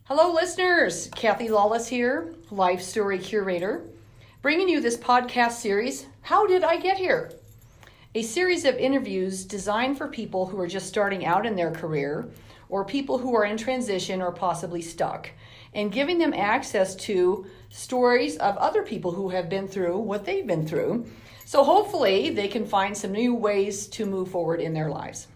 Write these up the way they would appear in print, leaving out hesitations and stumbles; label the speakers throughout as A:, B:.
A: Hello, listeners. Kathy Lawless here, Life Story Curator, bringing you this podcast series, How Did I Get Here? A series of interviews designed for people who are just starting out in their career or people who are in transition or possibly stuck, and giving them access to stories of other people who have been through what they've been through. So hopefully they can find some new ways to move forward in their lives.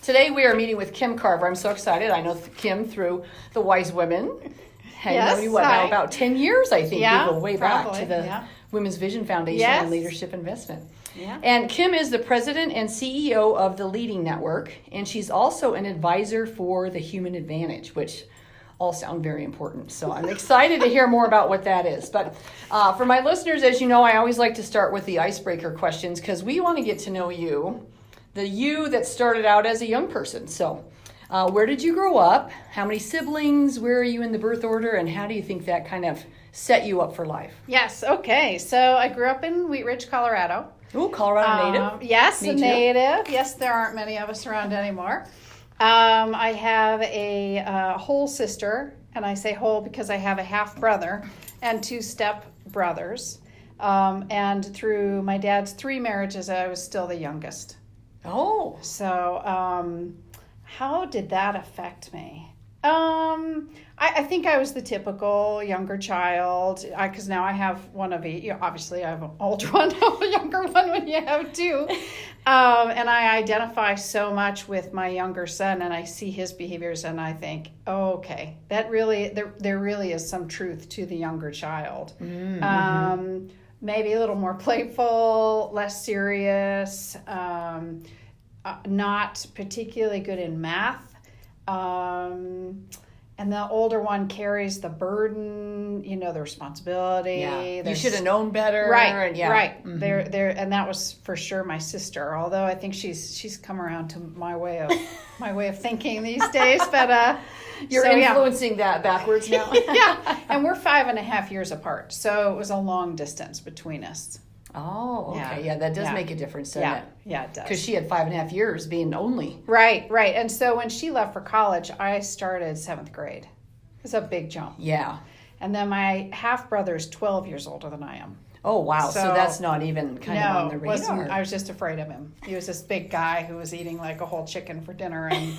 A: Today we are meeting with Kim Carver. I'm so excited. I know Kim through the Wise Women.
B: Yes,
A: Now about 10 years, I think.
B: Yeah,
A: We go way back
B: probably,
A: to the
B: yeah.
A: Women's Vision Foundation
B: Yes.
A: and Leadership Investment.
B: Yeah.
A: And Kim is the president and CEO of the Leading Network, and she's also an advisor for the Human Advantage, which all sound very important. So I'm excited to hear more about what that is. But for my listeners, as you know, I always like to start with the icebreaker questions because we want to get to know you, the you that started out as a young person. So where did you grow up? How many siblings? Where are you in the birth order? And how do you think that kind of set you up for life?
B: Yes, okay. So I grew up in Wheat Ridge, Colorado.
A: Ooh, Colorado native.
B: Yes,
A: Me
B: a
A: too.
B: native. Yes, there aren't many of us around anymore. I have a whole sister, and I say whole because I have a half brother and two step brothers. And through my dad's 3 marriages, I was still the youngest.
A: Oh.
B: So how did that affect me? I think I was the typical younger child, because now I have one of each. Obviously, I have an older one, a younger one when you have 2. And I identify so much with my younger son, and I see his behaviors, and I think, oh, okay, that really, there really is some truth to the younger child. Mm-hmm. Maybe a little more playful, less serious, not particularly good in math. And the older one carries the burden, the responsibility.
A: Yeah. You should have known better.
B: Right,
A: and yeah.
B: right.
A: Mm-hmm.
B: There, and that was for sure my sister. Although I think she's come around to my way of thinking these days. But
A: you're influencing that backwards now.
B: Yeah, and we're 5.5 years apart, so it was a long distance between us.
A: Oh, okay. Yeah, that does make a difference, doesn't it?
B: Yeah, it does.
A: Because she had 5.5 years being only.
B: Right. And so when she left for college, I started 7th grade. It's a big jump.
A: Yeah.
B: And then my half brother is 12 years older than I am.
A: Oh, wow. So that's not even kind of on the radar.
B: I was just afraid of him. He was this big guy who was eating like a whole chicken for dinner, and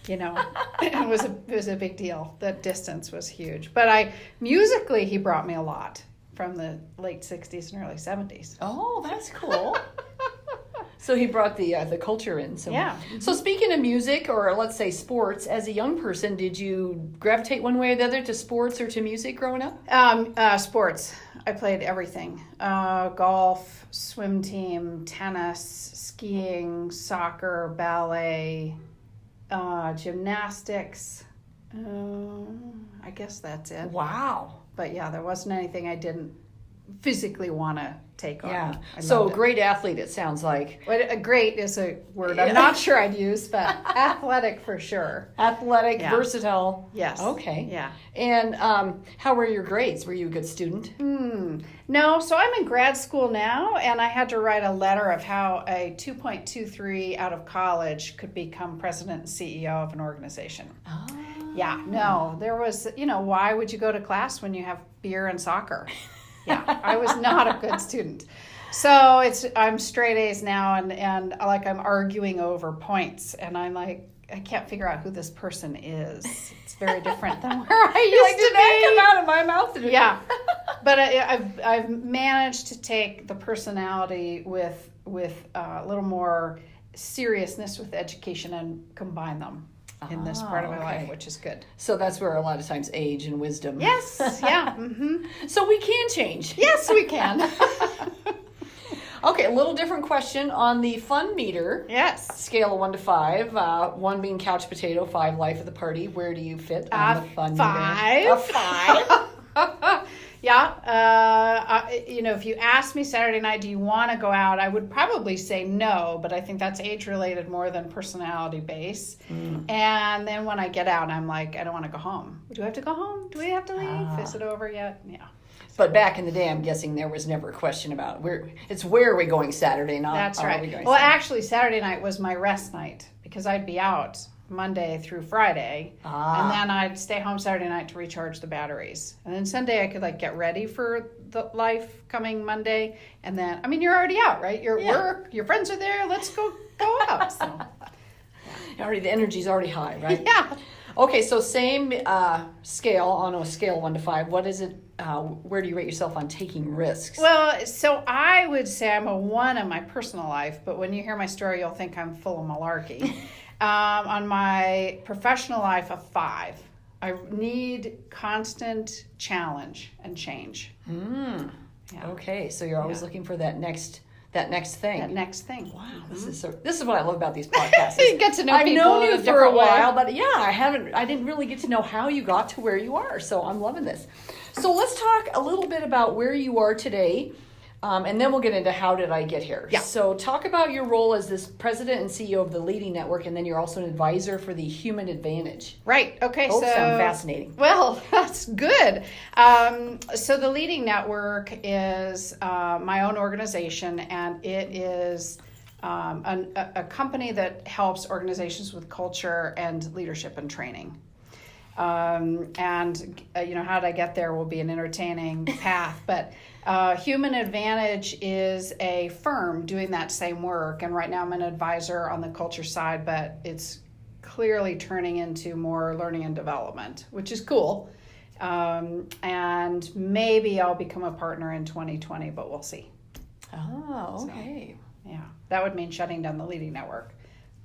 B: it was a big deal. The distance was huge. But musically, he brought me a lot from the late 60s and early 70s.
A: Oh, that's cool. So he brought the culture in. So.
B: Yeah.
A: So speaking of music, or let's say sports, as a young person, did you gravitate one way or the other to sports or to music growing up?
B: Sports. I played everything. Golf, swim team, tennis, skiing, soccer, ballet, gymnastics. I guess that's it.
A: Wow.
B: But yeah, there wasn't anything I didn't physically want to take on.
A: Yeah. So great athlete, it sounds like.
B: But great is a word I'm not sure I'd use, but athletic for sure.
A: Athletic, versatile.
B: Yes.
A: Okay.
B: Yeah.
A: And how were your grades? Were you a good student?
B: No, so I'm in grad school now, and I had to write a letter of how a 2.23 out of college could become president and CEO of an organization.
A: Oh.
B: Yeah, no, there was, why would you go to class when you have beer and soccer? Yeah, I was not a good student. So I'm straight A's now, and like I'm arguing over points, and I'm like, I can't figure out who this person is. It's very different than where I used to
A: did
B: be.
A: that come out of my mouth?
B: Yeah, but I've managed to take the personality with a little more seriousness with education and combine them in this part of my life, which is good.
A: So that's where a lot of times age and wisdom.
B: Yes, yeah. Mm-hmm.
A: So we can change.
B: Yes, we can.
A: Okay, a little different question on the fun meter.
B: Yes.
A: Scale of 1 to 5. 1 being couch potato, 5 life of the party. Where do you fit on the fun meter?
B: 5.
A: A 5.
B: Yeah. If you asked me Saturday night, do you want to go out? I would probably say no, but I think that's age related more than personality based. And then when I get out, I'm like, I don't want to go home. Do I have to go home? Do we have to leave? Is it over yet? Yeah.
A: But back in the day, I'm guessing there was never a question about where are we going Saturday, not
B: That's
A: are
B: right.
A: we going
B: Well,
A: Saturday?
B: actually, Saturday night was my rest night because I'd be out Monday through Friday.
A: Ah.
B: And then I'd stay home Saturday night to recharge the batteries. And then Sunday I could like get ready for the life coming Monday. And then, I mean, you're already out, right? You're at work, your friends are there, let's go out. So,
A: Already, the energy's already high, right?
B: yeah.
A: Okay, so same scale, on a scale of 1 to 5. What is it? Where do you rate yourself on taking risks?
B: Well, so I would say I'm a 1 in my personal life, but when you hear my story, you'll think I'm full of malarkey. On my professional life, a 5. I need constant challenge and change.
A: Yeah. Okay, so you're always looking for that next thing.
B: That next thing.
A: Wow, this is what I love about these podcasts.
B: You get to know
A: I've
B: people
A: known
B: in
A: you
B: a
A: for a
B: different way.
A: while, but I didn't really get to know how you got to where you are. So I'm loving this. So let's talk a little bit about where you are today, and then we'll get into how did I get here.
B: Yeah.
A: So talk about your role as this president and CEO of the Leading Network, and then you're also an advisor for the Human Advantage.
B: Right. Okay.
A: Both
B: so
A: sound fascinating.
B: Well, that's good. So the Leading Network is my own organization, and it is a company that helps organizations with culture and leadership and training. And how did I get there will be an entertaining path, but Human Advantage is a firm doing that same work, and right now I'm an advisor on the culture side, but it's clearly turning into more learning and development, which is cool. And maybe I'll become a partner in 2020, but we'll see.
A: Oh, okay.
B: So, yeah, that would mean shutting down the Leading Network.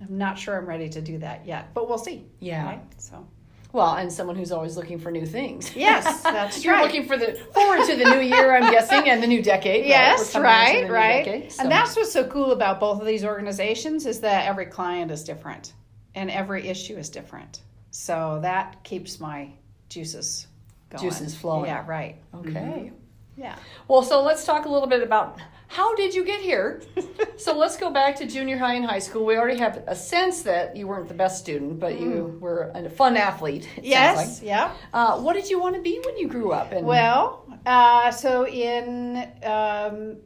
B: I'm not sure I'm ready to do that yet, but we'll see.
A: Yeah.
B: Right? So.
A: Well, and someone who's always looking for new things.
B: Yes, that's
A: You're
B: right.
A: looking forward to the new year, I'm guessing, and the new decade.
B: Yes,
A: We're coming into the new
B: right.
A: decade, so.
B: And that's what's so cool about both of these organizations is that every client is different and every issue is different. So that keeps my juices going.
A: Juices flowing.
B: Yeah, right.
A: Okay.
B: Mm-hmm. Yeah.
A: Well, so let's talk a little bit about how did you get here? So let's go back to junior high and high school. We already have a sense that you weren't the best student, but you were a fun athlete.
B: Yes,
A: sounds like.
B: yeah.
A: What did you want to be when you grew up? And
B: Well, so in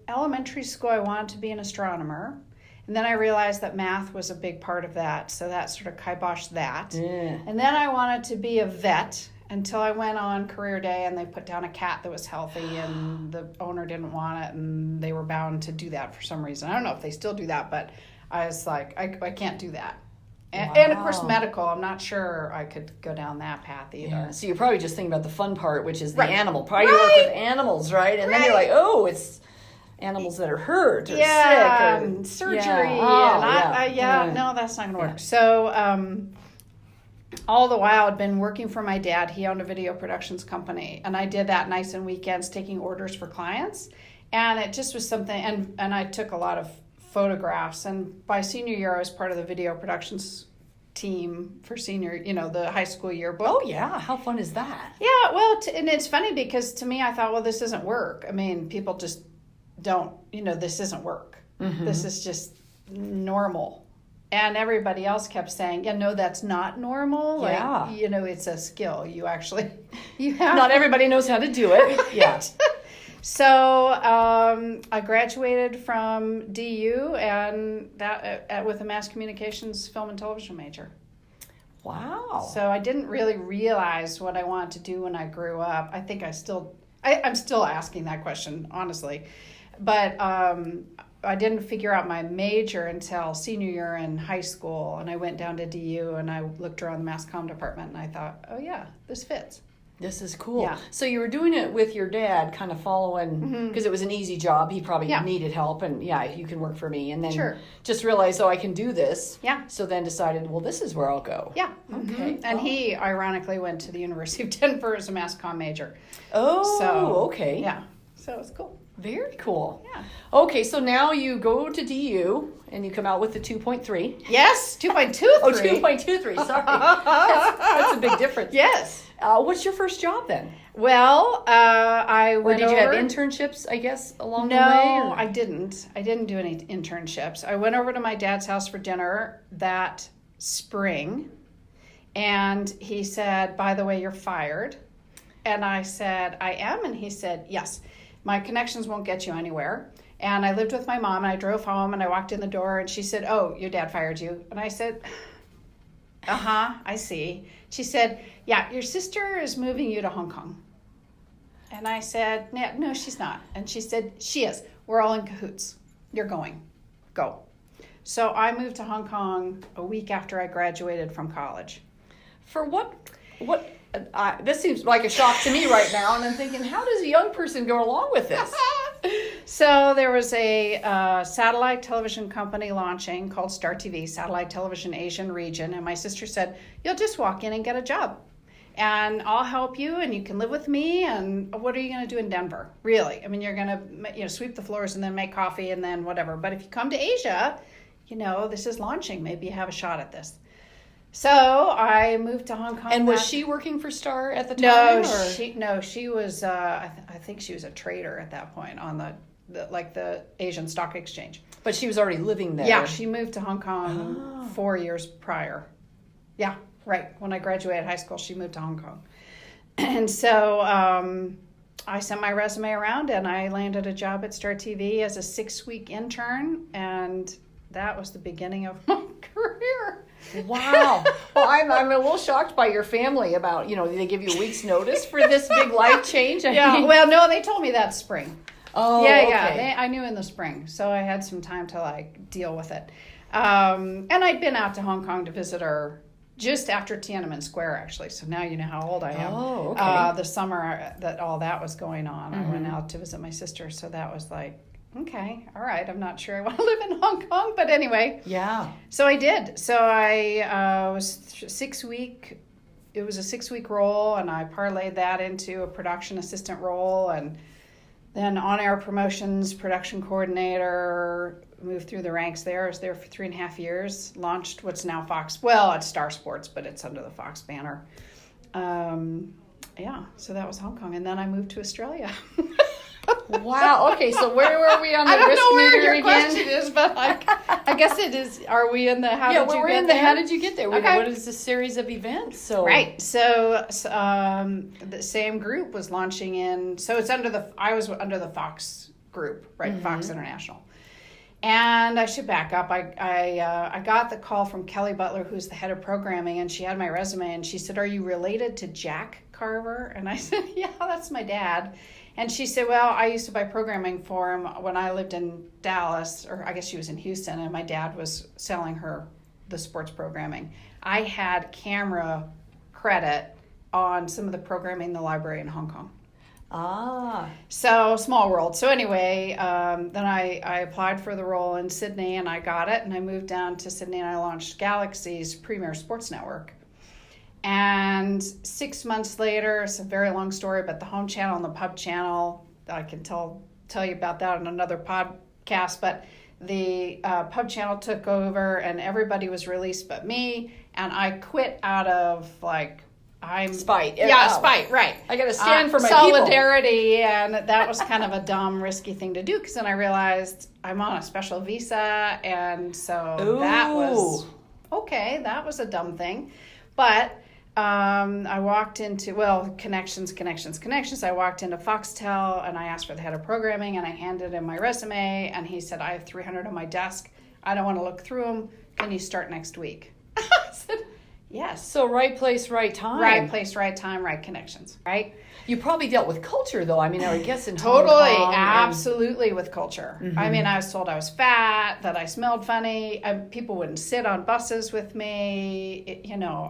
B: elementary school, I wanted to be an astronomer. And then I realized that math was a big part of that. So that sort of kiboshed that.
A: Yeah.
B: And then I wanted to be a vet until I went on career day and they put down a cat that was healthy and the owner didn't want it and they were bound to do that for some reason. I don't know if they still do that, but I was like, I can't do that. And of course, medical, I'm not sure I could go down that path either.
A: Yeah. So you're probably just thinking about the fun part, which is the
B: Right.
A: animal. Probably you work with animals, right? And then you're like, oh, it's animals that are hurt or sick. Or
B: surgery.
A: Yeah.
B: And no, that's not going to work. So all the while I'd been working for my dad. He owned a video productions company. And I did that nights and weekends taking orders for clients. And it just was something, and I took a lot of photographs. And by senior year, I was part of the video productions team for senior, the high school yearbook.
A: Oh, yeah. How fun is that?
B: Yeah, well, and it's funny because to me, I thought, well, this isn't work. I mean, people just don't, this isn't work. Mm-hmm. This is just normal. And everybody else kept saying, yeah, no, that's not normal.
A: Yeah.
B: Like, it's a skill. You have.
A: Not everybody knows how to do it. Yeah.
B: So I graduated from DU and that with a mass communications film and television major.
A: Wow.
B: So I didn't really realize what I wanted to do when I grew up. I think I'm still asking that question, honestly. But I didn't figure out my major until senior year in high school. And I went down to DU and I looked around the mass comm department and I thought, oh yeah, this fits.
A: This is cool.
B: Yeah.
A: So you were doing it with your dad, kind of following, because it was an easy job. He probably needed help, and you can work for me. And then just realized, I can do this.
B: Yeah.
A: So then decided, well, this is where I'll go.
B: Yeah.
A: Okay.
B: And he ironically went to the University of Denver as a mass comm major.
A: Oh, okay.
B: Yeah. So it's cool.
A: Very cool.
B: Yeah.
A: Okay, so now you go to DU and you come out with the 2.3.
B: Yes, 2.23.
A: Oh, 2.23. Sorry. That's a big difference.
B: Yes.
A: What's your first job then?
B: Well, I went
A: Or did you have
B: over...
A: internships, I guess, along the way?
B: No, I didn't. I didn't do any internships. I went over to my dad's house for dinner that spring, and he said, by the way, you're fired. And I said, I am? And he said, yes. My connections won't get you anywhere. And I lived with my mom, and I drove home, and I walked in the door, and she said, oh, your dad fired you. And I said, I see. She said, yeah, your sister is moving you to Hong Kong. And I said, no, she's not. And she said, she is. We're all in cahoots. You're going. Go. So I moved to Hong Kong a week after I graduated from college.
A: For what this seems like a shock to me right now, and I'm thinking, how does a young person go along with this?
B: So there was a satellite television company launching called Star TV, Satellite Television Asian Region, and my sister said, you'll just walk in and get a job. And I'll help you, and you can live with me. And what are you going to do in Denver? Really? I mean, you're going to sweep the floors and then make coffee and then whatever. But if you come to Asia, this is launching. Maybe you have a shot at this. So I moved to Hong Kong.
A: And was she working for Star at the time?
B: She was. I think she was a trader at that point on the Asian Stock Exchange.
A: But she was already living there.
B: Yeah, she moved to Hong Kong 4 years prior. Yeah. Right. When I graduated high school, she moved to Hong Kong. And so I sent my resume around and I landed a job at Star TV as a 6-week intern. And that was the beginning of my career.
A: Wow. Well, I'm a little shocked by your family about, they give you a week's notice for this big life change.
B: Well, no, they told me that spring.
A: Oh,
B: yeah. I knew in the spring. So I had some time to deal with it. And I'd been out to Hong Kong to visit her just after Tiananmen Square, actually. So now you know how old I am.
A: Oh, okay.
B: The summer that all that was going on, I went out to visit my sister. So that was okay, all right. I'm not sure I want to live in Hong Kong, but anyway.
A: Yeah.
B: So I did. So I was 6 week. It was a 6-week role, and I parlayed that into a production assistant role, and then on-air promotions, production coordinator. Moved through the ranks there. I was there for 3.5 years. Launched what's now Fox. Well, it's Star Sports, but it's under the Fox banner. So that was Hong Kong. And then I moved to Australia.
A: Wow. Okay, so where were we on the risk meter again?
B: I don't know where your question is, but I guess it is. Are we in the how did you get there? Yeah, we're in the
A: how did you get there?
B: Okay.
A: What is this series of events? So
B: right. So the same group was launching in. So it's I was under the Fox group, right? Mm-hmm. Fox International. And I should back up. I got the call from Kelly Butler, who's the head of programming, and she had my resume, and she said, "Are you related to Jack Carver?" And I said, "Yeah, that's my dad." And she said, "Well, I used to buy programming for him when I lived in Dallas, or I guess she was in Houston, and my dad was selling her the sports programming. I had camera credit on some of the programming in the library in Hong Kong." So small world. So anyway, then I applied for the role in Sydney and I got it, and I moved down to Sydney and I launched Galaxy's premier sports network. And 6 months later, it's a very long story, but the home channel and the pub channel, I can tell you about that on another podcast, but the pub channel took over and everybody was released but me, and I quit out of
A: spite.
B: Yeah, spite, right.
A: I got to stand for my
B: solidarity,
A: people.
B: And that was kind of a dumb, risky thing to do, because then I realized I'm on a special visa, and so that was a dumb thing. But I walked into, connections. I walked into FOXTEL, and I asked for the head of programming, and I handed him my resume, and he said, "I have 300 on my desk. I don't want to look through them. Can you start next week?" I said, yes.
A: So right place, right time.
B: Right place, right time, right connections, right?
A: You probably dealt with culture, though. I mean, I would guess in
B: totally,
A: Hong Kong
B: absolutely with culture.
A: Mm-hmm.
B: I mean, I was told I was fat, that I smelled funny. People wouldn't sit on buses with me.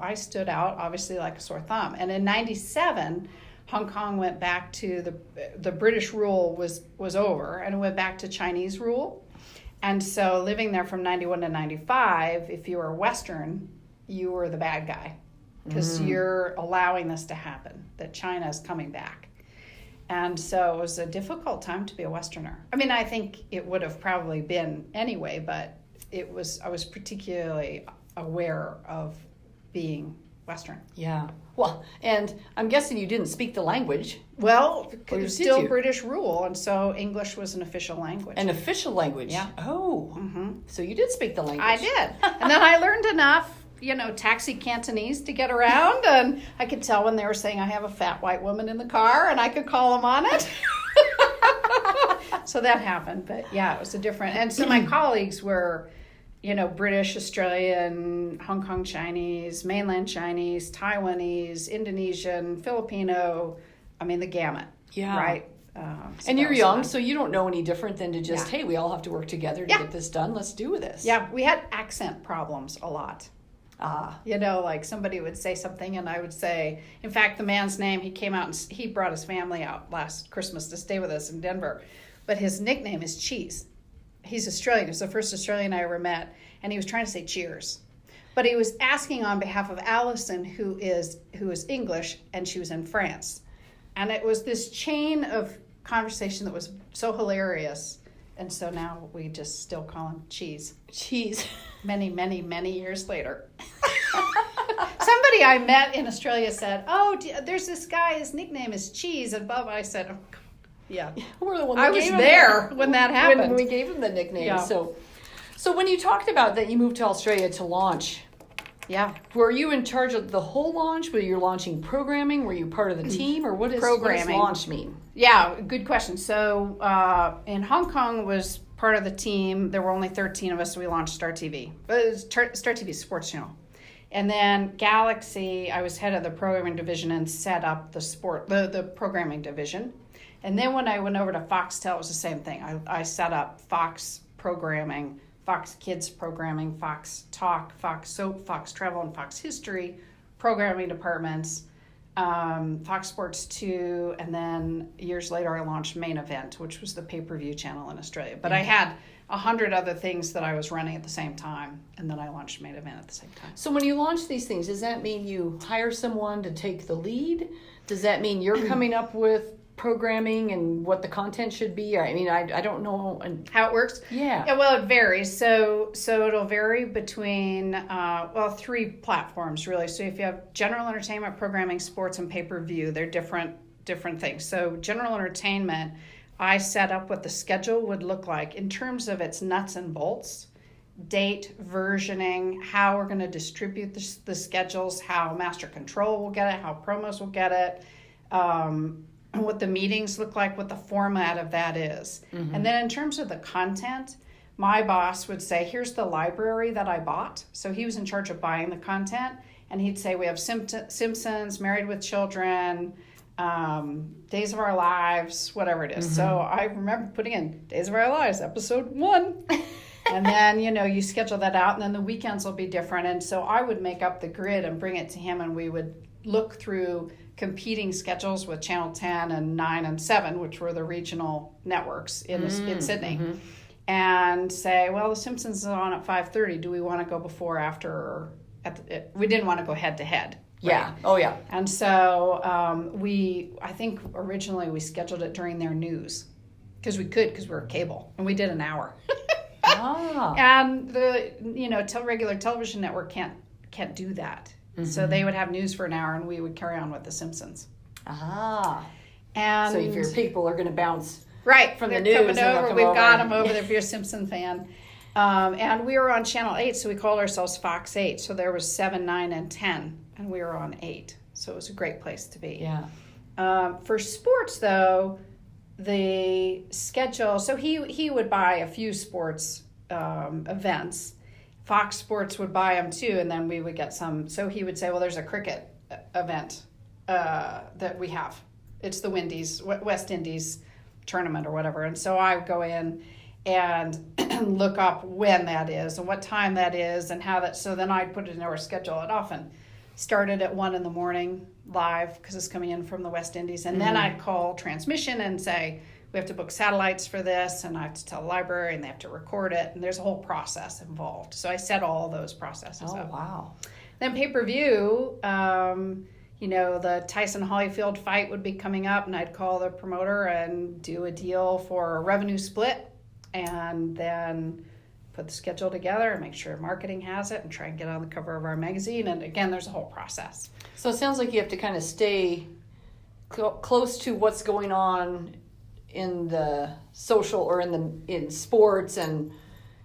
B: I stood out, obviously, like a sore thumb. And in 1997, Hong Kong went back to the British rule was over, and it went back to Chinese rule. And so living there from 91 to 95, if you were Western, you were the bad guy, because you're allowing this to happen, that China is coming back. And so it was a difficult time to be a Westerner. I mean, I think it would have probably been anyway, but I was particularly aware of being Western.
A: Yeah. Well, and I'm guessing you didn't speak the language.
B: Well, it was still British rule, and so English was an official language.
A: An official language?
B: Yeah.
A: Oh. Mm-hmm. So you did speak the language.
B: I did. And then I learned enough, taxi Cantonese to get around, and I could tell when they were saying I have a fat white woman in the car, and I could call them on it. So that happened, but yeah, it was a different, and so my colleagues were British, Australian, Hong Kong Chinese, mainland Chinese, Taiwanese, Indonesian, Filipino, the gamut.
A: Yeah.
B: Right?
A: And you're young, so you don't know any different than to just,
B: Yeah.
A: hey, we all have to work together to get this done. Let's do this.
B: Yeah, we had accent problems a lot.
A: Ah.
B: Like somebody would say something and I would say, in fact, the man's name, he came out and he brought his family out last Christmas to stay with us in Denver. But his nickname is Cheese. He's Australian. He was the first Australian I ever met. And he was trying to say cheers. But he was asking on behalf of Allison, who is English, and she was in France. And it was this chain of conversation that was so hilarious. And so now we just still call him Cheese.
A: Cheese.
B: Many, many, many years later. Somebody I met in Australia said, there's this guy, his nickname is Cheese. And Bob, I said, oh, yeah.
A: We're the one
B: I was there when that happened.
A: When we gave him the nickname.
B: Yeah.
A: So when you talked about that you moved to Australia to launch,
B: yeah,
A: were you in charge of the whole launch? Were you launching programming? Were you part of the team? Or what does launch mean?
B: Yeah, good question. So in Hong Kong was part of the team. There were only 13 of us, so we launched Star TV. Star TV sports channel. And then Galaxy, I was head of the programming division and set up the programming division. And then when I went over to FOXTEL, it was the same thing. I set up Fox programming, Fox Kids programming, Fox Talk, Fox Soap, Fox Travel, and Fox History programming departments, Fox Sports 2, and then years later I launched Main Event, which was the pay-per-view channel in Australia. But I had 100 other things that I was running at the same time, and then I launched Main Event at the same time.
A: So when you launch these things, does that mean you hire someone to take the lead? Does that mean you're coming up with programming and what the content should be? I don't know
B: how it works.
A: Yeah,
B: well, it varies. So it'll vary between 3 platforms really. So if you have general entertainment, programming, sports, and pay-per-view, they're different things. So general entertainment, I set up what the schedule would look like in terms of its nuts and bolts, date, versioning, how we're going to distribute the schedules, how Master Control will get it, how promos will get it, what the meetings look like, what the format of that is. Mm-hmm. And then in terms of the content, my boss would say, here's the library that I bought. So he was in charge of buying the content. And he'd say, we have Simpsons, Married with Children, Days of Our Lives, whatever it is. Mm-hmm. So I remember putting in Days of Our Lives, episode 1. And then, you schedule that out, and then the weekends will be different. And so I would make up the grid and bring it to him, and we would look through competing schedules with Channel 10 and 9 and 7, which were the regional networks in Sydney, and say, well, The Simpsons is on at 5:30. Do we want to go before, after, or we didn't want to go head to head. Right?
A: Yeah. Oh, yeah.
B: And so I think originally we scheduled it during their news because we were cable, and we did an hour. And the regular television network can't do that. Mm-hmm. So they would have news for an hour, and we would carry on with The Simpsons. And
A: so if your people are going to bounce from the
B: news,
A: we've
B: got them over there if you're a Simpson fan. And we were on Channel 8, so we called ourselves Fox 8. So there was 7, 9, and 10, and we were on 8. So it was a great place to be.
A: Yeah.
B: For sports, though, the schedule, so he would buy a few sports events. Fox Sports would buy them too, and then we would get some. So he would say, well, there's a cricket event that we have. It's the West Indies tournament or whatever. And so I would go in and look up when that is and what time that is and how that. So then I'd put it in our schedule. It often started at 1 a.m. live because it's coming in from the West Indies. And then I'd call transmission and say, we have to book satellites for this, and I have to tell the library, and they have to record it, and there's a whole process involved. So I set all those processes up.
A: Oh, wow.
B: Then pay-per-view, the Tyson Holyfield fight would be coming up, and I'd call the promoter and do a deal for a revenue split, and then put the schedule together and make sure marketing has it and try and get on the cover of our magazine. And again, there's a whole process.
A: So it sounds like you have to kind of stay close to what's going on in the social or in sports, and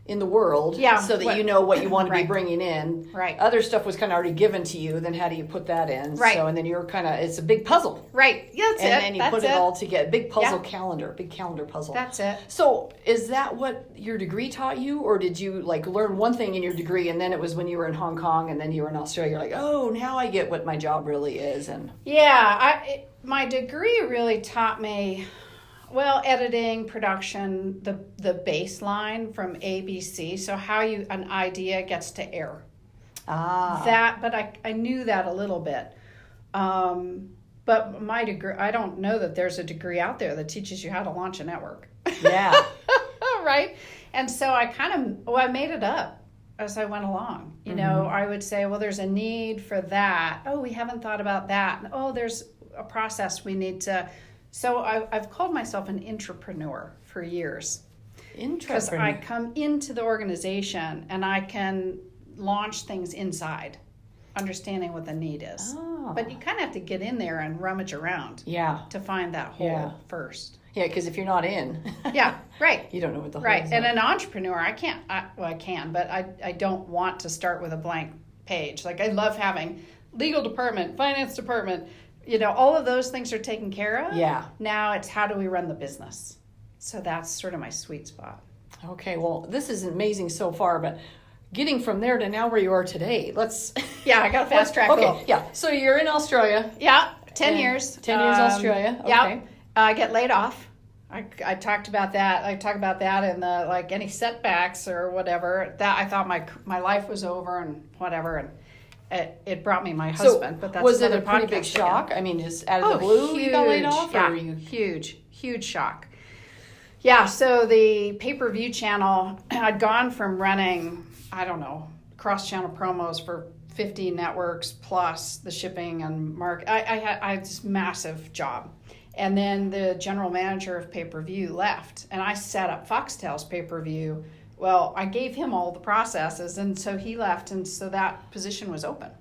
A: in the world,
B: Yeah,
A: so that you know what you want to be
B: Right.
A: bringing in.
B: Right.
A: Other stuff was kind of already given to you. Then how do you put that in?
B: Right.
A: So and then you're kind of, it's a big puzzle.
B: Right. Yeah, that's
A: And
B: it.
A: then you
B: That's
A: put it all together. Big puzzle
B: Yeah.
A: calendar, big calendar puzzle.
B: That's it.
A: So is that what your degree taught you, or did you like learn one thing in your degree and then it was when you were in Hong Kong and then you were in Australia, you're like, oh, now I get what my job really is? And
B: Yeah, my degree really taught me, well, editing, production, the baseline from ABC. So how an idea gets to air. But I knew that a little bit. But my degree, I don't know that there's a degree out there that teaches you how to launch a network.
A: Yeah.
B: Right? And so I made it up as I went along. You know, I would say, well, there's a need for that. Oh, we haven't thought about that. Oh, there's a process we need to. So I've called myself an intrapreneur for years. Because I come into the organization and I can launch things inside, understanding what the need is.
A: Oh.
B: But you kind of have to get in there and rummage around to find that hole first.
A: Yeah, because if you're not in,
B: Yeah, right.
A: you don't know what the hole
B: Right.
A: is.
B: And an entrepreneur, I can, but I don't want to start with a blank page. Like I love having legal department, finance department, you know, all of those things are taken care of.
A: Yeah.
B: Now it's how do we run the business? So that's sort of my sweet spot.
A: Okay, well, this is amazing so far, but getting from there to now where you are today,
B: Yeah, I got a fast track.
A: Okay, yeah. So you're in Australia.
B: Yeah, 10 years.
A: 10 years Australia. Okay.
B: Yeah, I get laid off. I talked about that. I talk about that in the like any setbacks or whatever. That I thought my life was over and whatever, and it brought me my husband. But that's
A: was it a
B: another
A: pretty
B: podcast
A: big shock?
B: again.
A: I mean, just out of the blue, you got laid off?
B: Yeah,
A: Or you...
B: huge shock. Yeah, so the pay-per-view channel, I'd gone from running, I don't know, cross-channel promos for 50 networks plus the shipping and market. I had this massive job. And then the general manager of pay-per-view left, and I set up FOXTEL's pay-per-view. Well, I gave him all the processes, and so he left, and so that position was open.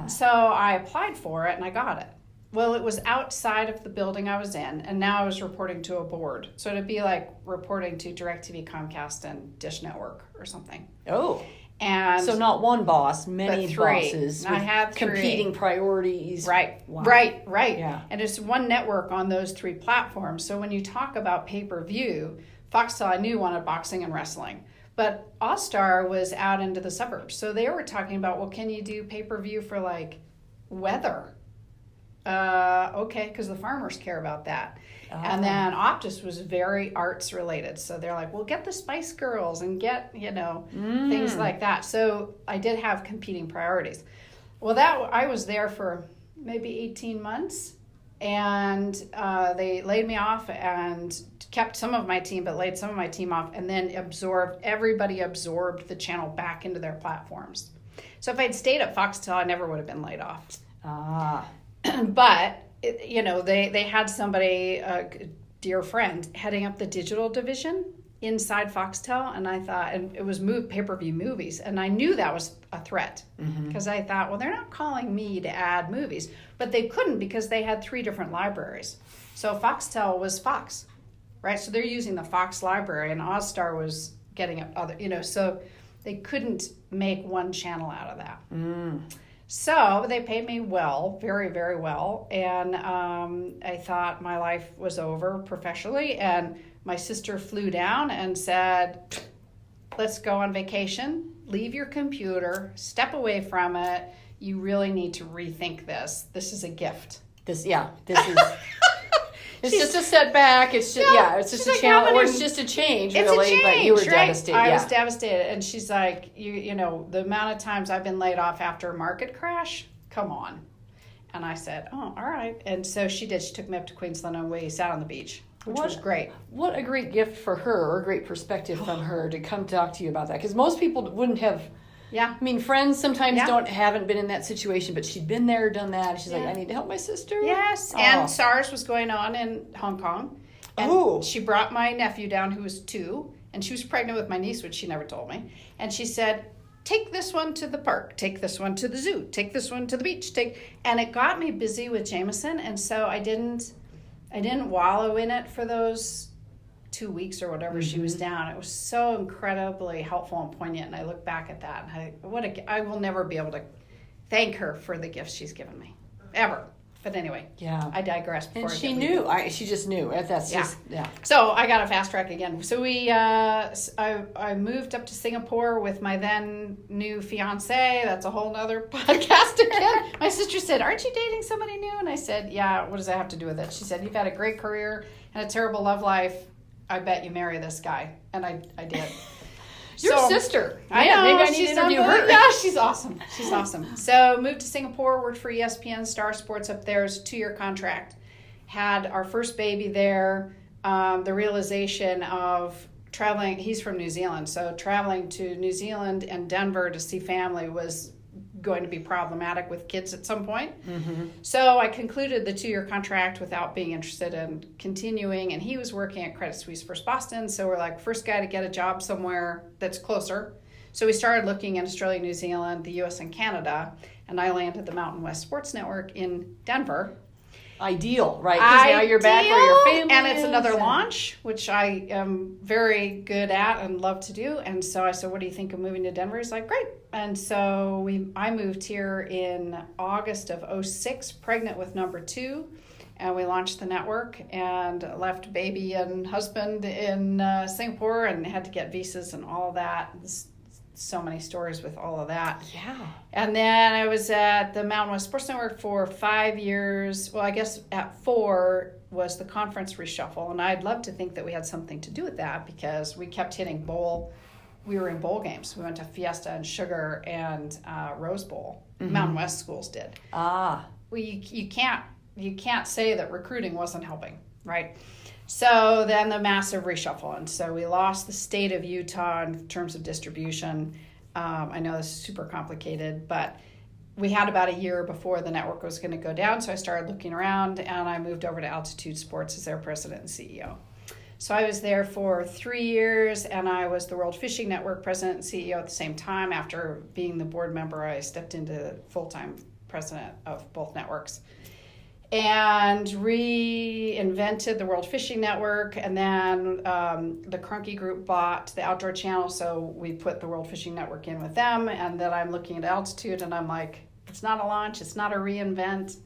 B: So I applied for it, and I got it. Well, it was outside of the building I was in, and now I was reporting to a board. So it'd be like reporting to DirecTV, Comcast, and Dish Network or something.
A: Oh.
B: And
A: So not one boss, many
B: but three.
A: bosses
B: I
A: with
B: had three.
A: competing priorities.
B: Right,
A: Wow.
B: right.
A: Yeah.
B: And it's one network on those three platforms. So when you talk about pay-per-view, FOXTEL I knew wanted boxing and wrestling. But All-Star was out into the suburbs. So they were talking about, well, can you do pay-per-view for like weather? Okay, because the farmers care about that. And then Optus was very arts related. So they're like, well, get the Spice Girls and get, things like that. So I did have competing priorities. Well, I was there for maybe 18 months. And they laid me off and kept some of my team, but laid some of my team off, and then everybody absorbed the channel back into their platforms. So if I'd stayed at FOXTEL, I never would have been laid off. But, they had somebody, a dear friend, heading up the digital division inside FOXTEL, and I thought, and it was pay-per-view movies, and I knew that was a threat because I thought, well, they're not calling me to add movies, but they couldn't because they had 3 different libraries. So FOXTEL was Fox, right? So they're using the Fox library, and All-Star was getting other, so they couldn't make one channel out of that. So they paid me well, very, very well, and I thought my life was over professionally, and my sister flew down and said, let's go on vacation, leave your computer, step away from it. You really need to rethink this. This is a gift.
A: This is... It's just a setback. It's just, it's just a
B: like,
A: challenge, or it's just a change,
B: it's
A: really.
B: A change,
A: but you were
B: right?
A: devastated.
B: I was devastated, and she's like, you know, the amount of times I've been laid off after a market crash. Come on, and I said, oh, all right. And so she did. She took me up to Queensland, and we sat on the beach, which was great. What
A: a great gift for her, or a great perspective from her to come talk to you about that, because most people wouldn't have.
B: Yeah.
A: I mean, friends sometimes haven't been in that situation, but she'd been there, done that. She's like, I need to help my sister.
B: Yes. Oh. And SARS was going on in Hong Kong. And she brought my nephew down, who was 2, and she was pregnant with my niece, which she never told me. And she said, take this one to the park, take this one to the zoo, take this one to the beach, and it got me busy with Jameson, and so I didn't wallow in it for those 2 weeks or whatever she was down. It was so incredibly helpful and poignant. And I look back at that and I will never be able to thank her for the gifts she's given me, ever. But anyway,
A: yeah,
B: I digress.
A: And she knew. She just knew. That's just, yeah.
B: So I got a fast track again. So I moved up to Singapore with my then new fiance. That's a whole nother podcast again. My sister said, "Aren't you dating somebody new?" And I said, "Yeah, what does that have to do with it?" She said, "You've had a great career and a terrible love life. I bet you marry this guy." And I did.
A: Your sister.
B: I know.
A: Maybe I need to interview her.
B: Yeah, she's awesome. She's awesome. So moved to Singapore, worked for ESPN, Star Sports up there. It was a 2-year contract. Had our first baby there. The realization of traveling, he's from New Zealand, so traveling to New Zealand and Denver to see family was going to be problematic with kids at some point. So I concluded the 2-year contract without being interested in continuing, and he was working at Credit Suisse First Boston, so we're like, first guy to get a job somewhere that's closer. So we started looking at Australia, New Zealand, the US, and Canada, and I landed the Mountain West Sports Network in Denver.
A: Ideal, right? Because now you're back where your family
B: and it's
A: is,
B: another launch, which I am very good at and love to do. And so I said, "What do you think of moving to Denver?" He's like, "Great." And so I moved here in August of 2006, pregnant with number 2, and we launched the network and left baby and husband in Singapore and had to get visas and all of that. So many stories with all of that.
A: Yeah.
B: And then I was at the Mountain West Sports Network for 5 years. Well, I guess at 4 was the conference reshuffle. And I'd love to think that we had something to do with that because we kept hitting we were in bowl games. We went to Fiesta and Sugar and Rose Bowl. Mountain West schools did.
A: Well,
B: You can't say that recruiting wasn't helping, right? So then the massive reshuffle. And so we lost the state of Utah in terms of distribution. I know this is super complicated, but we had about a year before the network was going to go down. So I started looking around and I moved over to Altitude Sports as their president and CEO. So I was there for 3 years and I was the World Fishing Network president and CEO at the same time. After being the board member, I stepped into full-time president of both networks and reinvented the World Fishing Network. And then the Kroenke Group bought the Outdoor Channel, so we put the World Fishing Network in with them. And then I'm looking at Altitude, and I'm like, it's not a launch, it's not a reinvent.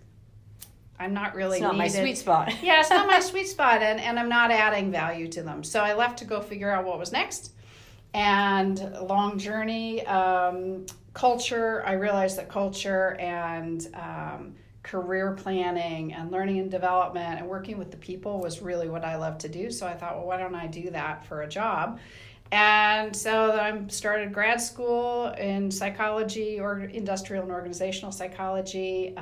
B: I'm not really
A: needed. It's not my sweet spot.
B: Yeah, it's not my sweet spot, and I'm not adding value to them. So I left to go figure out what was next. And long journey, culture, I realized that culture and career planning and learning and development and working with the people was really what I love to do. So I thought, well, why don't I do that for a job? And so I started grad school in psychology or industrial and organizational psychology.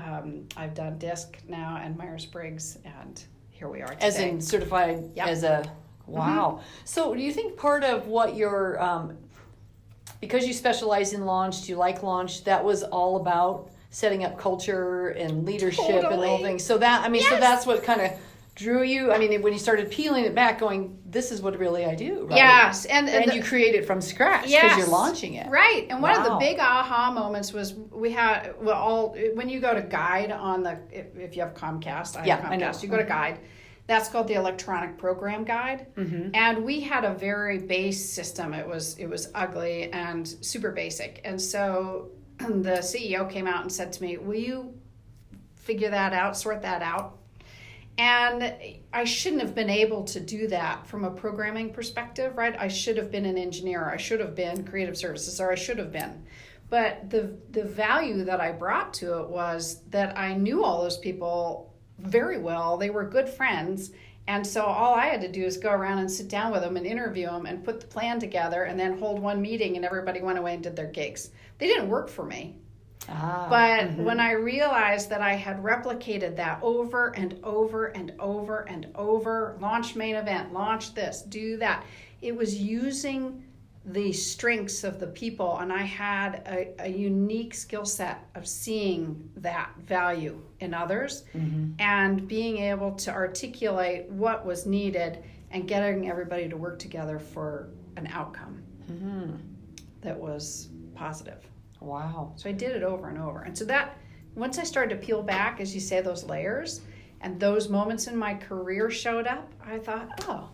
B: I've done DISC now and Myers-Briggs, and here we are today.
A: As in certified as a, wow. So do you think part of what your, because you specialize in launch, you like launch, that was all about setting up culture and leadership and the whole thing. So that, so that's what kind of drew you. I mean, when you started peeling it back, going, this is what really I do, right?
B: Yes.
A: And you create it from scratch because you're launching it.
B: Right. And one of the big aha moments was we had, when you go to Guide on if you have Comcast, I have Comcast, I know. You go to Guide. That's called the Electronic Program Guide. And we had a very base system. It was ugly and super basic. And so the CEO came out and said to me, will you figure that out, sort that out? And I shouldn't have been able to do that from a programming perspective, right? I should have been an engineer. I should have been creative services, or I should have been. But the value that I brought to it was that I knew all those people very well. They were good friends. And so all I had to do is go around and sit down with them and interview them and put the plan together and then hold one meeting, and everybody went away and did their gigs. They didn't work for me. But when I realized that I had replicated that over and over and over and over, launch main event, launch this, do that, it was using the strengths of the people, and I had a unique skill set of seeing that value in others and being able to articulate what was needed and getting everybody to work together for an outcome that was positive.
A: Wow.
B: So I did it over and over. And so that, once I started to peel back, as you say, those layers, and those moments in my career showed up, I thought, oh,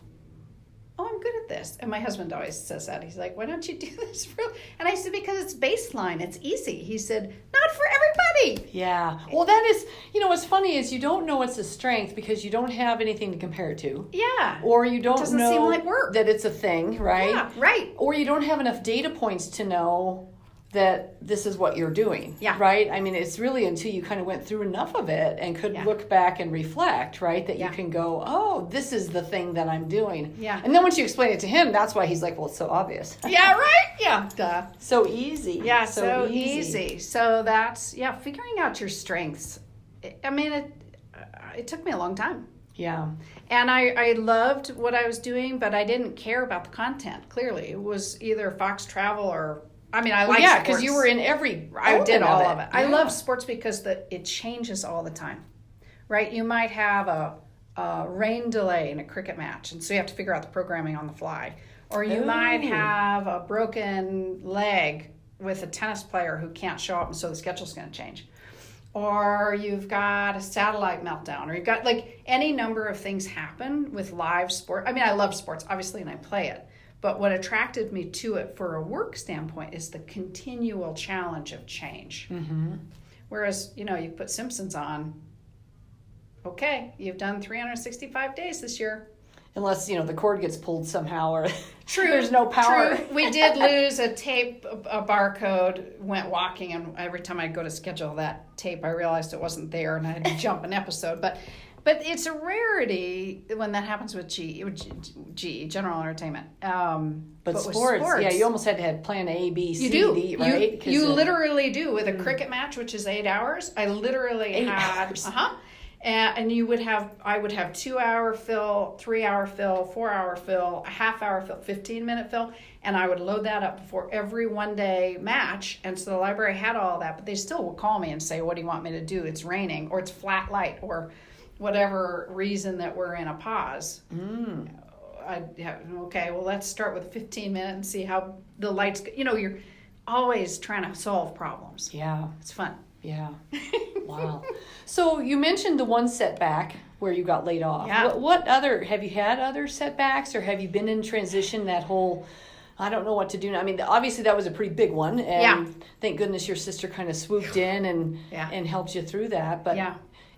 B: I'm good at this. And my husband always says that. He's like, why don't you do this for? And I said, because it's baseline. It's easy. He said, not for everybody.
A: Yeah. Well, that is, what's funny is you don't know it's a strength because you don't have anything to compare it to.
B: Yeah.
A: Or you don't
B: doesn't
A: know
B: seem like work.
A: that it's a thing, right?
B: Yeah, right.
A: Or you don't have enough data points to know that this is what you're doing,
B: yeah.
A: right? I mean, it's really until you kind of went through enough of it and could look back and reflect, right, that you can go, oh, this is the thing that I'm doing.
B: Yeah.
A: And then once you explain it to him, that's why he's like, well, it's so obvious.
B: Yeah, right? Yeah. Duh.
A: So easy.
B: Yeah, so easy. So that's, figuring out your strengths. I mean, it took me a long time.
A: Yeah.
B: And I loved what I was doing, but I didn't care about the content, clearly. It was either Fox Travel or... I mean, I like sports.
A: Because you were in every...
B: I did all of it. Yeah. I love sports because it changes all the time, right? You might have a rain delay in a cricket match, and so you have to figure out the programming on the fly. Or you might have a broken leg with a tennis player who can't show up, and so the schedule's going to change. Or you've got a satellite meltdown, or you've got any number of things happen with live sport. I mean, I love sports, obviously, and I play it. But what attracted me to it for a work standpoint is the continual challenge of change.
A: Mm-hmm.
B: Whereas, you put Simpsons on, okay, you've done 365 days this year.
A: Unless, the cord gets pulled somehow or
B: True,
A: there's no power.
B: True. We did lose a tape, a barcode, went walking, and every time I'd go to schedule that tape, I realized it wasn't there, and I had to jump an episode. But it's a rarity when that happens with GE, General Entertainment.
A: But with sports, yeah, you almost had to have plan A, B, C, D, right?
B: You literally do. With a cricket match, which is 8 hours, I literally
A: 8
B: had...
A: hours.
B: And I would have 2 hour fill, 3 hour fill, 4 hour fill, a half hour fill, 15-minute fill, and I would load that up before every one-day match. And so the library had all that, but they still would call me and say, what do you want me to do? It's raining, or it's flat light, or whatever reason that we're in a pause. Okay, well, let's start with 15-minute and see how the lights, you're always trying to solve problems.
A: Yeah.
B: It's fun.
A: Yeah. Wow. So you mentioned the one setback where you got laid off.
B: Yeah.
A: What other, have you had other setbacks, or have you been in transition that whole, I don't know what to do now? I mean, obviously that was a pretty big one, and thank goodness your sister kind of swooped in and helped you through that. But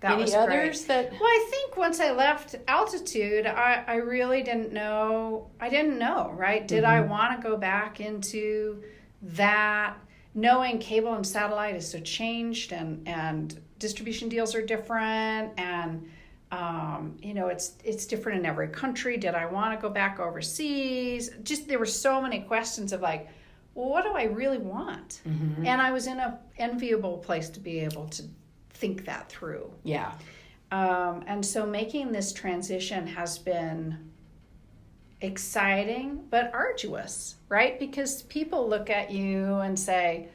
A: any others that?
B: Well, I think once I left Altitude, I really didn't know. I didn't know, right? Did I want to go back into that? Knowing cable and satellite is so changed, and distribution deals are different, and it's different in every country. Did I want to go back overseas? Just there were so many questions of well, what do I really want? Mm-hmm. And I was in an enviable place to be able to think that through.
A: Yeah.
B: And so making this transition has been exciting but arduous, right? Because people look at you and say,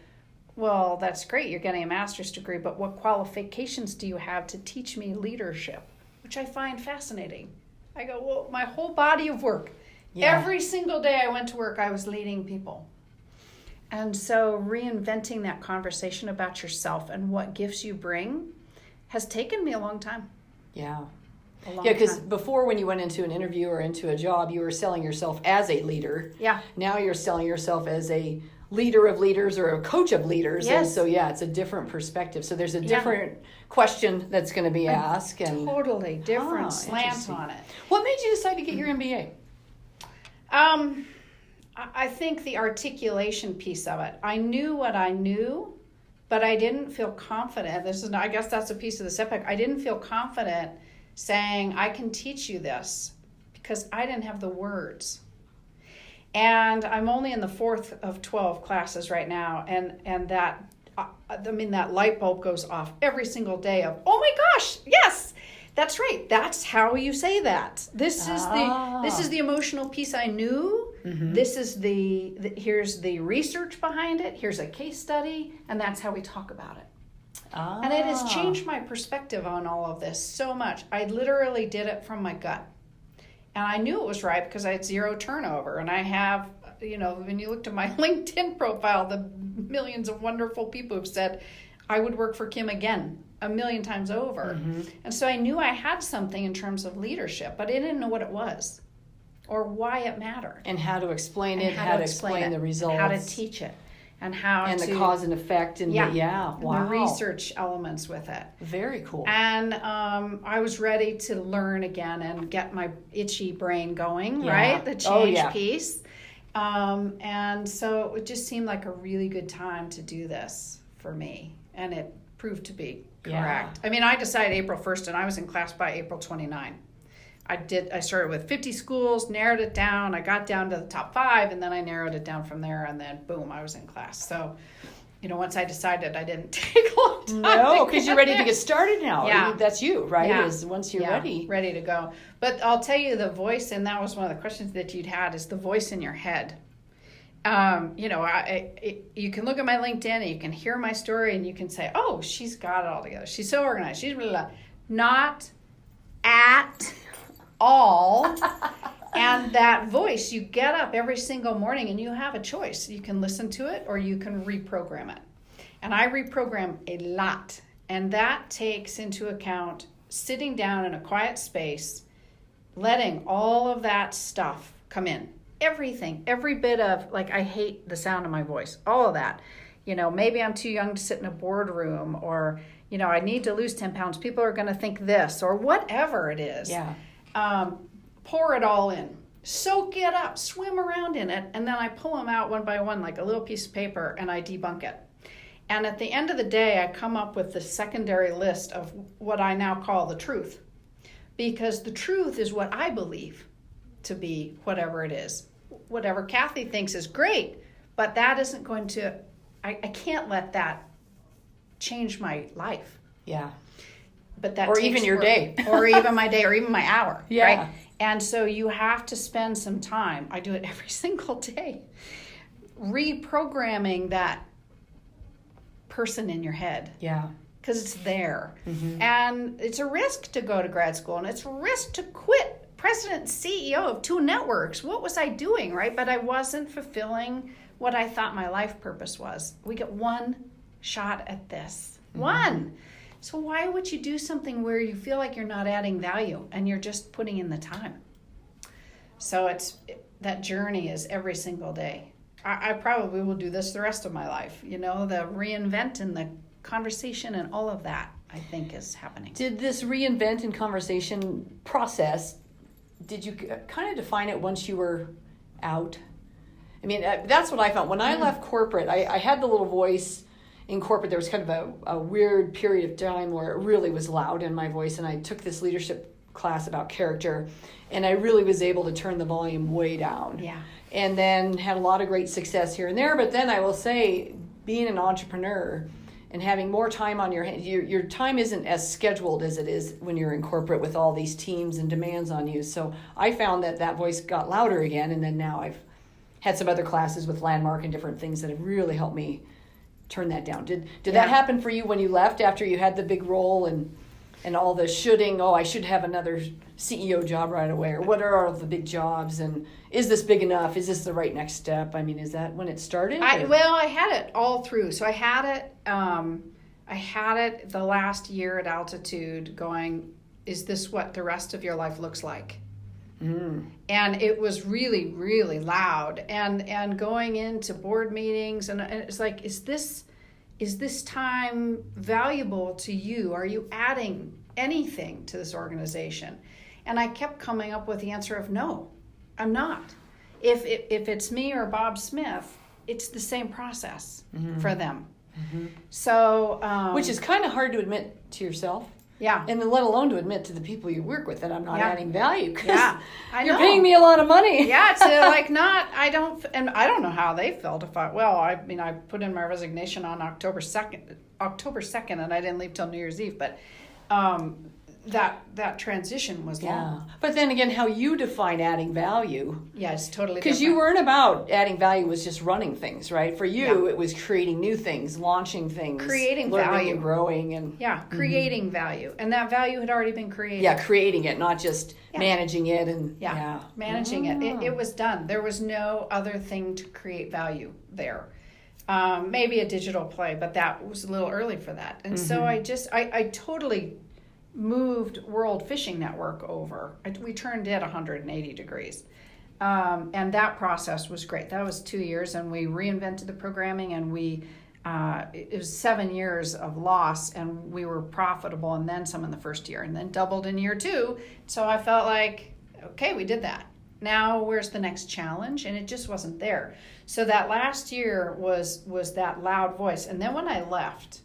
B: well, that's great, you're getting a master's degree, but what qualifications do you have to teach me leadership? Which I find fascinating. I go, well, my whole body of work, every single day I went to work, I was leading people. And so reinventing that conversation about yourself and what gifts you bring has taken me a long time.
A: Yeah. Yeah, because before, when you went into an interview or into a job, you were selling yourself as a leader.
B: Yeah.
A: Now you're selling yourself as a leader of leaders or a coach of leaders.
B: Yes.
A: And so, it's a different perspective. So there's a different question that's going to be asked. And
B: totally different slant on it.
A: What made you decide to get your MBA?
B: I think the articulation piece of it. I knew what I knew, but I didn't feel confident. I guess that's a piece of the setback. I didn't feel confident saying, I can teach you this, because I didn't have the words. And I'm only in the 4th of 12 classes right now, and that, that light bulb goes off every single day of, oh my gosh, yes, that's right, that's how you say that. This is the emotional piece I knew. Mm-hmm. This is here's the research behind it, here's a case study, and that's how we talk about it. And it has changed my perspective on all of this so much. I literally did it from my gut. And I knew it was right because I had 0 turnover. And I have, when you looked at my LinkedIn profile, the millions of wonderful people who've said, I would work for Kim again 1,000,000 times over. Mm-hmm. And so I knew I had something in terms of leadership, but I didn't know what it was. or why it mattered.
A: And how to explain it, how to explain the results.
B: How to teach it. And
A: the cause and effect. And
B: the research elements with it.
A: Very cool.
B: And I was ready to learn again and get my itchy brain going, right? The change piece. And so it just seemed like a really good time to do this for me. And it proved to be correct. I mean, I decided April 1st, and I was in class by April 29. I started with 50 schools, narrowed it down. I got down to the top 5, and then I narrowed it down from there, and then boom, I was in class. So, once I decided, I didn't take a long time.
A: No, because you're ready to get started now.
B: Yeah.
A: That's you, right?
B: Yeah.
A: Is once you're ready.
B: Ready to go. But I'll tell you, the voice, and that was one of the questions that you'd had, is the voice in your head. You can look at my LinkedIn and you can hear my story and you can say, oh, she's got it all together. She's so organized. She's blah, blah, blah. Not at all. And that voice, you get up every single morning and you have a choice. You can listen to it or you can reprogram it. And I reprogram a lot. And that takes into account sitting down in a quiet space, letting all of that stuff come in. Everything, every bit of, I hate the sound of my voice, all of that. Maybe I'm too young to sit in a boardroom, or, I need to lose 10 pounds. People are going to think this, or whatever it is.
A: Yeah.
B: Pour it all in. Soak it up, swim around in it, and then I pull them out one by one like a little piece of paper, and I debunk it. And at the end of the day, I come up with the secondary list of what I now call the truth. Because the truth is what I believe to be, whatever it is. Whatever Kathy thinks is great, but that isn't going to, I can't let that change my life.
A: Yeah.
B: But that
A: or even your day.
B: Or even my day, or even my hour.
A: Yeah.
B: Right? And so you have to spend some time, I do it every single day, reprogramming that person in your head.
A: Yeah.
B: Because it's there.
A: Mm-hmm.
B: And it's a risk to go to grad school, and it's a risk to quit president and CEO of 2 networks. What was I doing, right? But I wasn't fulfilling what I thought my life purpose was. We get one shot at this. Mm-hmm. One. So why would you do something where you feel like you're not adding value and you're just putting in the time? So that journey is every single day. I probably will do this the rest of my life. The reinvent and the conversation and all of that, I think, is happening.
A: Did this reinvent and conversation process, did you kind of define it once you were out? I mean, that's what I found. When I left corporate, I had the little voice in corporate. There was kind of a weird period of time where it really was loud in my voice, and I took this leadership class about character, and I really was able to turn the volume way down.
B: Yeah.
A: And then had a lot of great success here and there. But then I will say, being an entrepreneur and having more time on your hands, your time isn't as scheduled as it is when you're in corporate with all these teams and demands on you. So I found that voice got louder again, and then now I've had some other classes with Landmark and different things that have really helped me turn that down. Did that happen for you when you left after you had the big role and all the shoulding, I should have another CEO job right away, or what are all the big jobs, and is this big enough? Is this the right next step? I mean, is that when it started?
B: I had it all through. So I had it the last year at Altitude going, is this what the rest of your life looks like? Mm. And it was really, really loud. And going into board meetings, and it's like, is this time valuable to you? Are you adding anything to this organization? And I kept coming up with the answer of no, I'm not. If it's me or Bob Smith, it's the same process for them. Mm-hmm. So,
A: which is kind of hard to admit to yourself.
B: Yeah.
A: And then let alone to admit to the people you work with that I'm not adding value.
B: Yeah.
A: You're paying me a lot of money.
B: Yeah. To I don't know how they felt I put in my resignation on October 2nd, and I didn't leave till New Year's Eve. But that transition was long.
A: But then again, how you define adding value.
B: Yeah, it's totally
A: because you weren't about adding value was just running things, right? For you, it was creating new things, launching things,
B: creating
A: learning
B: value,
A: and growing, and
B: creating value, and that value had already been created.
A: Yeah, creating it, not just managing it, and
B: managing it. It was done. There was no other thing to create value there. Maybe a digital play, but that was a little early for that. And so I totally moved World Fishing Network over. We turned it 180 degrees. And that process was great. That was 2 years, and we reinvented the programming, and it was 7 years of loss, and we were profitable, and then some in the first year, and then doubled in year 2. So I felt like, okay, we did that. Now where's the next challenge? And it just wasn't there. So that last year was that loud voice. And then when I left,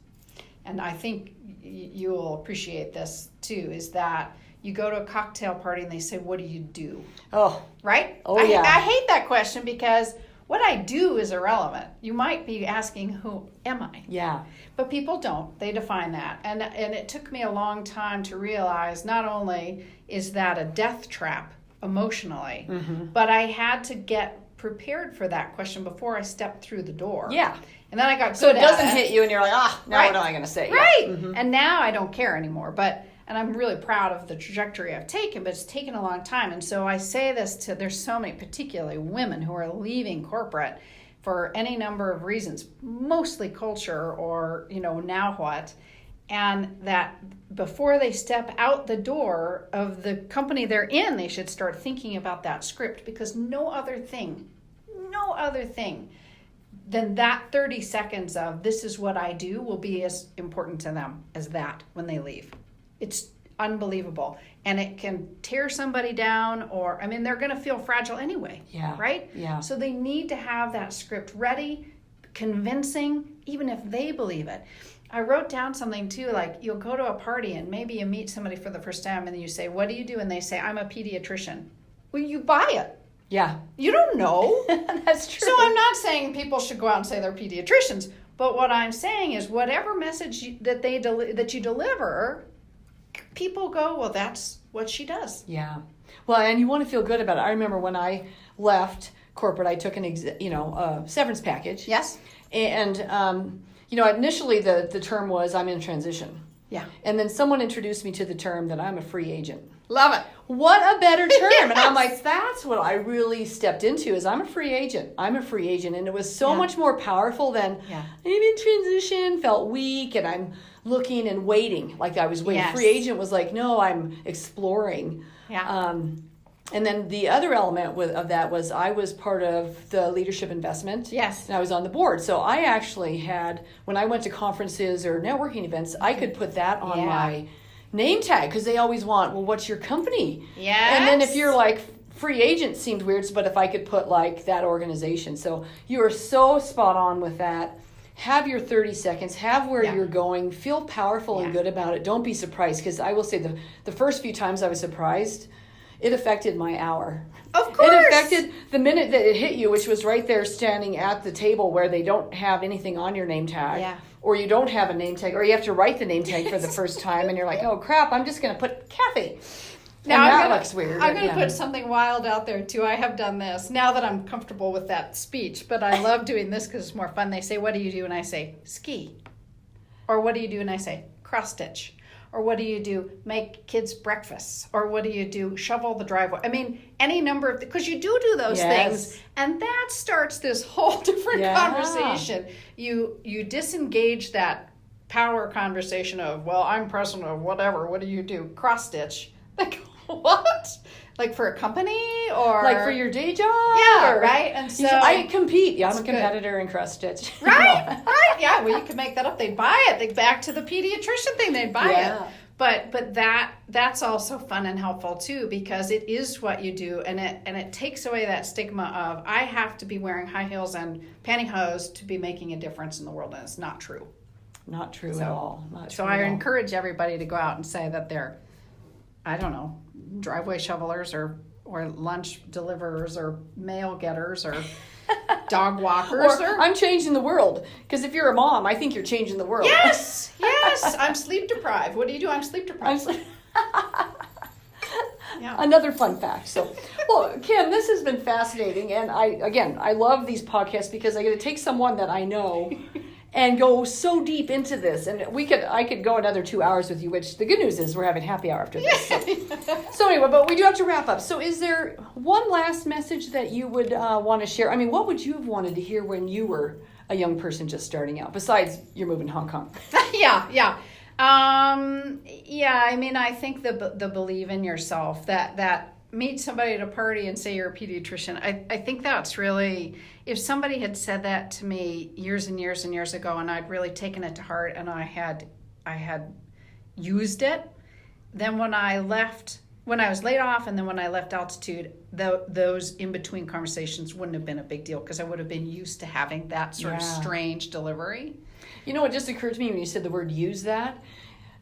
B: and I think you'll appreciate this too, is that you go to a cocktail party and they say, what do you do?
A: Oh.
B: Right?
A: Oh, yeah.
B: I hate that question, because what I do is irrelevant. You might be asking, who am I?
A: Yeah.
B: But people don't. They define that. And it took me a long time to realize not only is that a death trap emotionally, but I had to get prepared for that question before I stepped through the door.
A: Yeah.
B: And then I got
A: so
B: good
A: it doesn't hit you and you're like, now
B: right.
A: What am I going to say?
B: Right.
A: Yeah.
B: And now I don't care anymore. And I'm really proud of the trajectory I've taken, but it's taken a long time. And so I say this there's so many, particularly women, who are leaving corporate for any number of reasons, mostly culture or, now what. And that before they step out the door of the company they're in, they should start thinking about that script, because no other thing than that 30 seconds of this is what I do will be as important to them as that when they leave. It's unbelievable. And it can tear somebody down, or, they're going to feel fragile anyway.
A: Yeah.
B: Right?
A: Yeah.
B: So they need to have that script ready, convincing, even if they believe it. I wrote down something too, like you'll go to a party and maybe you meet somebody for the first time and then you say, what do you do? And they say, I'm a pediatrician. Well, you buy it.
A: Yeah.
B: You don't know.
A: That's true.
B: So I'm not saying people should go out and say they're pediatricians, but what I'm saying is whatever message that you deliver, people go, well, that's what she does.
A: Yeah. Well, and you want to feel good about it. I remember when I left corporate, I took a severance package.
B: Yes.
A: And, initially the term was I'm in transition.
B: Yeah.
A: And then someone introduced me to the term that I'm a free agent.
B: Love it.
A: What a better term.
B: Yes.
A: And I'm like, that's what I really stepped into, is I'm a free agent. I'm a free agent. And it was so much more powerful than I'm in transition, felt weak, and I'm looking and waiting. Like I was waiting.
B: Yes.
A: Free agent was like, no, I'm exploring.
B: Yeah.
A: And then the other element of that was I was part of the leadership investment.
B: Yes.
A: And I was on the board. So I actually had, when I went to conferences or networking events, I could put that on my name tag, because they always want, well, what's your company?
B: Yes.
A: And then if you're like, free agent seemed weird, but if I could put like that organization. So you are so spot on with that. Have your 30 seconds, have where you're going, feel powerful and good about it. Don't be surprised, because I will say the first few times I was surprised, it affected my hour.
B: Of course.
A: It affected the minute that it hit you, which was right there standing at the table where they don't have anything on your name tag.
B: Yeah.
A: Or you don't have a name tag, or you have to write the name tag for the first time, and you're like, oh crap, I'm just going to put Kathy.
B: Now,
A: and that looks weird.
B: I'm going to put something wild out there too. I have done this now that I'm comfortable with that speech, but I love doing this because it's more fun. They say, what do you do? And I say, ski. Or what do you do? And I say, cross stitch. Or what do you do? Make kids breakfast. Or what do you do? Shovel the driveway. Any number of, because you do those things. And that starts this whole different conversation. You disengage that power conversation of, well, I'm president of whatever. What do you do? Cross stitch. Like, what? Like for a company, or
A: like for your day job?
B: Yeah, right. And so
A: I compete. Yeah, I'm a competitor in cross stitch.
B: Right. Yeah. Well, you can make that up. They'd buy it. They back to the pediatrician thing. They'd buy it. But that's also fun and helpful too, because it is what you do, and it takes away that stigma of I have to be wearing high heels and pantyhose to be making a difference in the world, and it's not true.
A: Not true at all.
B: So I encourage everybody to go out and say that they're, I don't know, driveway shovelers or lunch deliverers or mail getters or dog walkers.
A: Or I'm changing the world. Because if you're a mom, I think you're changing the world.
B: Yes. I'm sleep deprived. What do you do? I'm sleep deprived.
A: Another fun fact. So, well, Kim, this has been fascinating. And I love these podcasts because I get to take someone that I know and go so deep into this. And I could go another 2 hours with you, which the good news is we're having happy hour after this. So anyway, but we do have to wrap up. So is there one last message that you would want to share? What would you have wanted to hear when you were a young person just starting out, besides you're moving to Hong Kong?
B: I think the believe in yourself, that meet somebody at a party and say you're a pediatrician. I think that's really, if somebody had said that to me years and years and years ago, and I'd really taken it to heart and I had used it, then when I was laid off and then when I left altitude, those in-between conversations wouldn't have been a big deal because I would have been used to having that sort of strange delivery.
A: You know what just occurred to me when you said the word use that?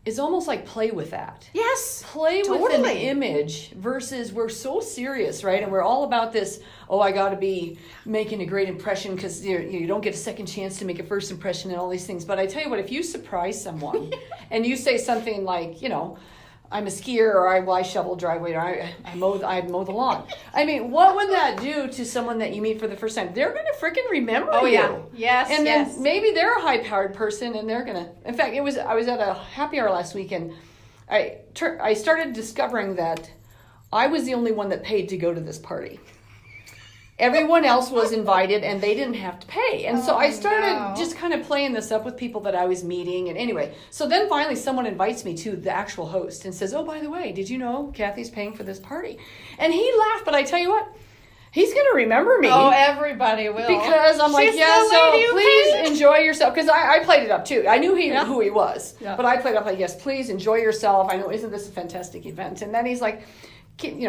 A: It's almost like play with that.
B: Yes.
A: Play with an image versus we're so serious, right? And we're all about this, I got to be making a great impression because you don't get a second chance to make a first impression and all these things. But I tell you what, if you surprise someone and you say something like, I'm a skier, or I shovel driveway, or I mow the lawn. I mean, what would that do to someone that you meet for the first time? They're going to freaking remember you. Oh,
B: yeah. Yes,
A: and then maybe they're a high-powered person, and they're going to... In fact, I was at a happy hour last week, and I started discovering that I was the only one that paid to go to this party. Everyone else was invited, and they didn't have to pay. And so I started just kind of playing this up with people that I was meeting. And anyway, so then finally someone invites me to the actual host and says, by the way, did you know Kathy's paying for this party? And he laughed, but I tell you what, he's going to remember me.
B: Oh, everybody will.
A: Because I'm like, so please enjoy yourself. Because I played it up, too. I knew who he was. Yeah. But I played up like, yes, please enjoy yourself. I know, isn't this a fantastic event? And then he's like...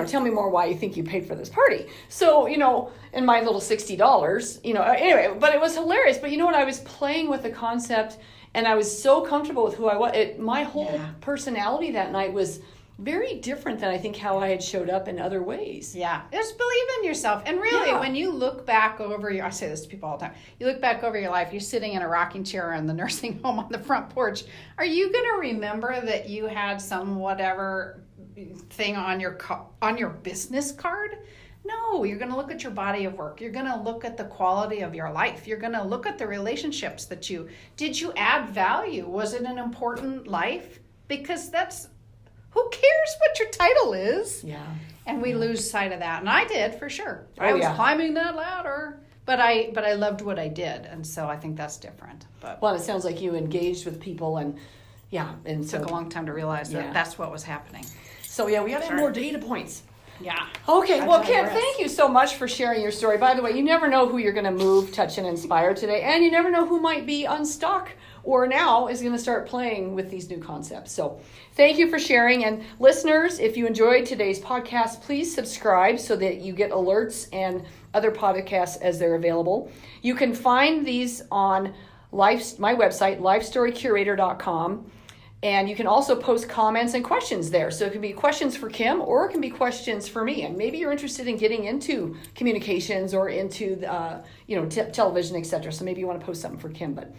A: tell me more why you think you paid for this party. So, in my little $60, anyway, but it was hilarious. But you know what? I was playing with the concept and I was so comfortable with who I was. My whole personality that night was very different than I think how I had showed up in other ways.
B: Yeah. Just believe in yourself. And really, when you look back over I say this to people all the time, you look back over your life, you're sitting in a rocking chair in the nursing home on the front porch. Are you going to remember that you had some whatever thing on your business card? No, you're going to look at your body of work. You're going to look at the quality of your life. You're going to look at the relationships did you add value? Was it an important life? Because who cares what your title is?
A: Yeah.
B: And we lose sight of that. And I did, for sure. I was climbing that ladder. But I loved what I did. And so I think that's different.
A: Well, it sounds like you engaged with people and
B: it took a long time to realize that that's what was happening.
A: So we got to have more data points.
B: Yeah.
A: Okay. Well, Kim, thank you so much for sharing your story. By the way, you never know who you're going to move, touch, and inspire today. And you never know who might be unstuck or now is going to start playing with these new concepts. So thank you for sharing. And listeners, if you enjoyed today's podcast, please subscribe so that you get alerts and other podcasts as they're available. You can find these on my website, lifestorycurator.com. And you can also post comments and questions there. So it can be questions for Kim or it can be questions for me. And maybe you're interested in getting into communications or into television, etc. So maybe you want to post something for Kim. But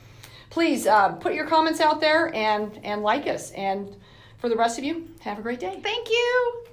A: please put your comments out there and like us. And for the rest of you, have a great day.
B: Thank you.